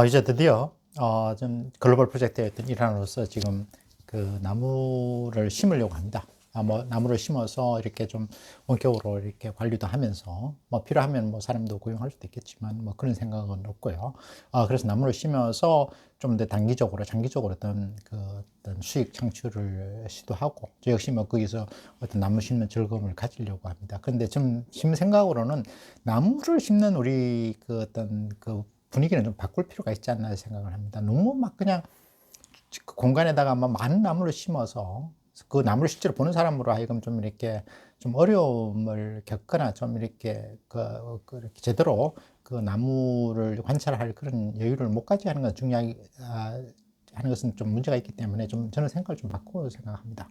이제 드디어 좀 글로벌 프로젝트의 어떤 일환으로서 지금 그 나무를 심으려고 합니다. 뭐 나무를 심어서 이렇게 좀 원격으로 이렇게 관리도 하면서 뭐 필요하면 뭐 사람도 고용할 수도 있겠지만 뭐 그런 생각은 없고요. 그래서 나무를 심어서 좀 더 단기적으로 장기적으로 어떤 수익 창출을 시도하고 저 역시 뭐 거기서 어떤 나무 심는 즐거움을 가지려고 합니다. 그런데 좀 심는 생각으로는 나무를 심는 우리 그 어떤 그 분위기는 좀 바꿀 필요가 있지 않나 생각을 합니다. 너무 막 그냥 그 공간에다가 막 많은 나무를 심어서 그 나무를 실제로 보는 사람으로 하여금 좀 이렇게 좀 어려움을 겪거나 좀 이렇게 이렇게 제대로 그 나무를 관찰할 그런 여유를 못 가지게 하는 건 하는 것은 좀 문제가 있기 때문에 좀 저는 생각을 좀 바꾸고 생각합니다.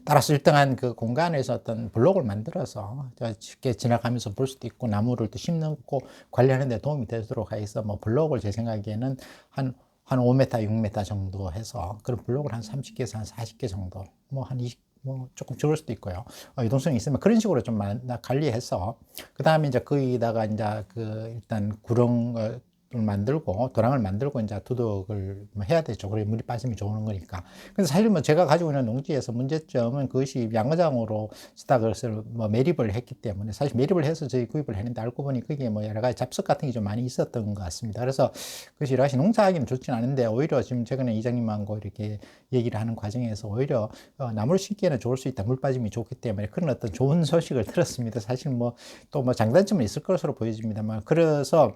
따라서 일정한 그 공간에서 어떤 블록을 만들어서 쉽게 지나가면서 볼 수도 있고 나무를 또 심고 관리하는 데 도움이 되도록 해서 뭐 블록을 제 생각에는 한 5m, 6m 정도 해서 그런 블록을 한 30개에서 한 40개 정도 뭐 한 20, 뭐 조금 적을 수도 있고요. 유동성이 있으면 그런 식으로 좀 관리해서 그 다음에 이제 거기다가 이제 그 일단 구렁 만들고 도랑을 만들고 이제 두둑을 해야 되죠. 그래 물이 빠지면 좋은 거니까. 그래서 사실 뭐 제가 가지고 있는 농지에서 문제점은 그것이 양어장으로 쓰다 그것을 뭐 매립을 했기 때문에 사실 매립을 해서 저희 구입을 했는데 알고 보니 그게 뭐 여러 가지 잡석 같은 게 좀 많이 있었던 것 같습니다. 그래서 그것이 여러 가지 농사하기는 좋지는 않은데 오히려 지금 최근에 이장님하고 이렇게 얘기를 하는 과정에서 오히려 나무를 심기에는 좋을 수 있다. 물 빠짐이 좋기 때문에 그런 어떤 좋은 소식을 들었습니다. 사실 뭐 또 뭐 장단점은 있을 것으로 보여집니다만 그래서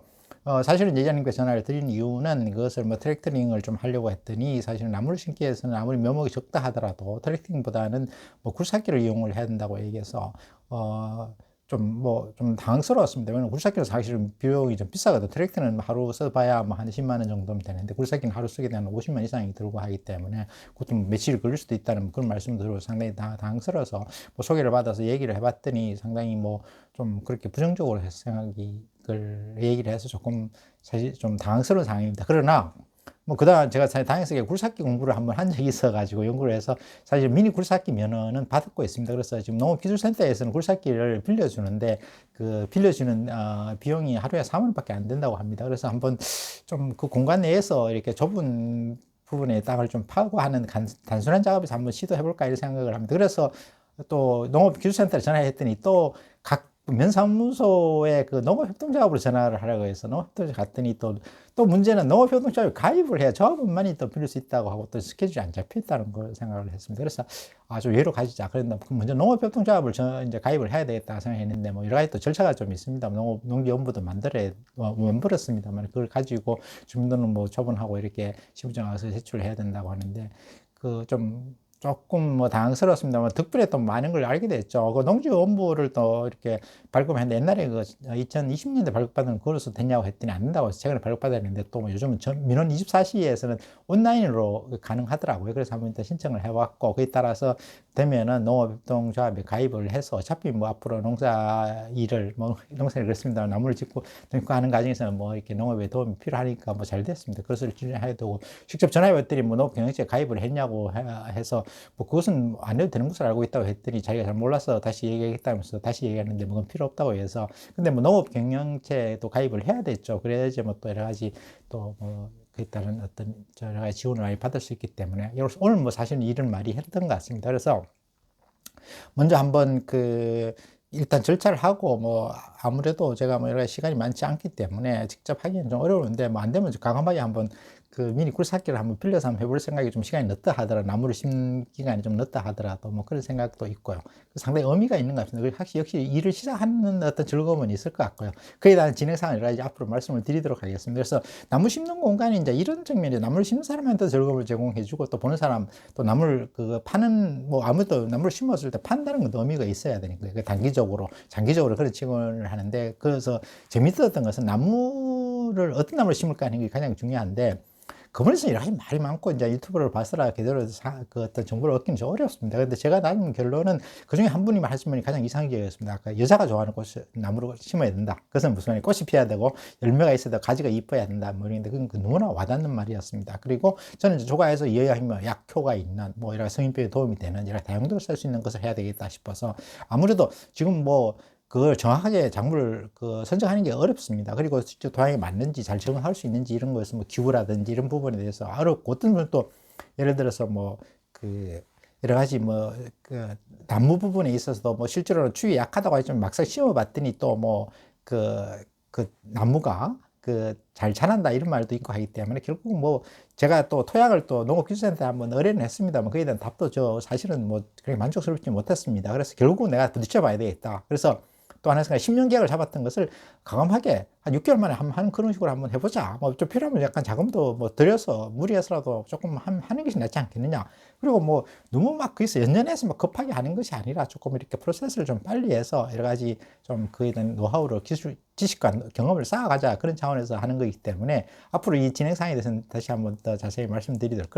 사실은 예전님께 전화를 드린 이유는 그것을 뭐 트랙터링을 좀 하려고 했더니 사실은 나무를 심기 위해서는 아무리 묘목이 적다 하더라도 트랙터링보다는 뭐 굴삭기를 이용을 해야 된다고 얘기해서 좀 당황스러웠습니다. 왜냐면 굴삭기는 사실은 비용이 좀 비싸거든요. 트랙터는 하루 써봐야 뭐 한 10만 원 정도면 되는데 굴삭기는 하루 쓰게 되면 50만 이상이 들고 하기 때문에 그것도 며칠 걸릴 수도 있다는 그런 말씀을 들어서 상당히 당황스러워서 뭐 소개를 받아서 얘기를 해봤더니 상당히 뭐 좀 그렇게 부정적으로 생각이 얘기를 해서 조금 사실 좀 당황스러운 상황입니다. 그러나 뭐 그다음 제가 다행스럽게 굴삭기 공부를 한번 한 적이 있어가지고 연구를 해서 사실 미니 굴삭기 면허는 받고 있습니다. 그래서 지금 농업기술센터에서는 굴삭기를 빌려주는데 그 빌려주는 비용이 하루에 4만 원밖에 안 된다고 합니다. 그래서 한번 좀 그 공간 내에서 이렇게 좁은 부분에 땅을 좀 파고 하는 단순한 작업에서 한번 시도해볼까 이런 생각을 합니다. 그래서 또 농업기술센터에 전화했더니 또 각 면사무소에 그 농업협동조합으로 전화를 하라고 해서 농업협동조합 갔더니 또 문제는 농업협동조합에 가입을 해야 조합원만이 또 빌릴 수 있다고 하고 또 스케줄이 안 잡혀 있다는 걸 생각을 했습니다. 그래서 좀 예로 가지자. 그런데 먼저 농업협동조합을 이제 가입을 해야 되겠다 생각했는데 뭐 여러 가지 또 절차가 좀 있습니다. 농기연부도 만들었습니다만 그걸 가지고 주민등록 뭐 처분하고 이렇게 시부정하서 제출을 해야 된다고 하는데 조금 뭐 당황스럽습니다만 덕분에 또 많은 걸 알게 됐죠. 그 농지원부를 또 이렇게 발급했는데 옛날에 그 2020년대 발급받은 그걸로서 됐냐고 했더니 안 된다고 해서 최근에 발급받았는데 또 뭐 요즘은 민원 24시에서는 온라인으로 가능하더라고요. 그래서 한번 일단 신청을 해봤고 그에 따라서 되면은 농업협동조합에 가입을 해서 어차피 뭐 앞으로 농사일을 그렇습니다. 나무를 짓고 하는 과정에서 뭐 이렇게 농업에 도움이 필요하니까 뭐 잘 됐습니다. 그것을 진행해야 되고 직접 전화해봤더니 뭐 농업경영지에 가입을 했냐고 해서 뭐 그것은 안 해도 되는 것을 알고 있다고 했더니 자기가 잘 몰라서 다시 얘기했다면서 다시 얘기하는데 뭐 그건 필요 없다고 해서 근데 뭐 농업경영체도 가입을 해야 됐죠. 그래야지 뭐 또 여러 가지 또 뭐 그에 따른 어떤 여러 가지 지원을 많이 받을 수 있기 때문에 오늘 뭐 사실 일은 많이 했던 것 같습니다. 그래서 먼저 한번 일단 절차를 하고 뭐 아무래도 제가 뭐 여러 가지 시간이 많지 않기 때문에 직접 하기는 좀 어려운데 뭐 안 되면 과감하게 한번 그 미니 굴삭기를 한번 빌려서 한번 해볼 생각이 좀 시간이 늦다 하더라도 나무를 심는 기간이 좀 늦다 하더라도 뭐 그런 생각도 있고요. 상당히 의미가 있는 것 같습니다. 확실히 역시 일을 시작하는 어떤 즐거움은 있을 것 같고요. 그에 대한 진행상을 여러 가지 앞으로 말씀을 드리도록 하겠습니다. 그래서 나무 심는 공간이 이제 이런 측면이 나무를 심는 사람한테 즐거움을 제공해주고 또 보는 사람 또 나무를 파는 뭐 아무도 나무를 심었을 때 판다는 것도 의미가 있어야 되니까 단기적으로 장기적으로 그런 측면을 하는데 그래서 재밌었던 것은 나무를 어떤 나무를 심을까 하는 게 가장 중요한데 그분에서 여러 가지 말이 많고 이제 유튜브를 봤으라 제대로 그 어떤 정보를 얻기는 좀 어렵습니다. 근데 제가 나눈 결론은 그 중에 한 분이 하신 분이 가장 이상적이었습니다. 아까 여자가 좋아하는 꽃을 나무로 심어야 된다. 그것은 무슨 말이에요? 꽃이 피어야 되고 열매가 있어야 되고 가지가 이뻐야 된다. 뭐 이런데 그건 너무나 와닿는 말이었습니다. 그리고 저는 조가에서 이어야하면 약효가 있는 뭐 여러 성인병에 도움이 되는 여러 다용도로 쓸 수 있는 것을 해야 되겠다 싶어서 아무래도 지금 뭐 그걸 정확하게 작물을 선정하는 게 어렵습니다. 그리고 실제 토양이 맞는지 잘 적응할 수 있는지 이런 거에서 뭐 기후라든지 이런 부분에 대해서 어렵고, 어떤 분은 또 예를 들어서 여러 가지 나무 부분에 있어서도 실제로는 추위에 약하다고 하지만 막상 심어봤더니 또 나무가 잘 자란다 이런 말도 있고 하기 때문에, 결국 제가 또 토양을 또 농업기술센터에 한번 의뢰는 했습니다만 거기에 대한 답도 사실은 그렇게 만족스럽지 못했습니다. 그래서 결국은 내가 부딪혀봐야 되겠다. 그래서 또 하나 생각, 10년 계약을 잡았던 것을 과감하게 한 6개월 만에 하는 그런 식으로 한번 해보자. 좀 필요하면 약간 자금도 들여서 무리해서라도 조금 하는 것이 낫지 않겠느냐. 그리고 너무 거기서 연연해서 급하게 하는 것이 아니라 조금 이렇게 프로세스를 좀 빨리 해서 여러 가지 좀 그에 대한 노하우를 지식과 경험을 쌓아가자, 그런 차원에서 하는 거기 때문에 앞으로 이 진행 사항에 대해서는 다시 한번 더 자세히 말씀드리도록 그렇게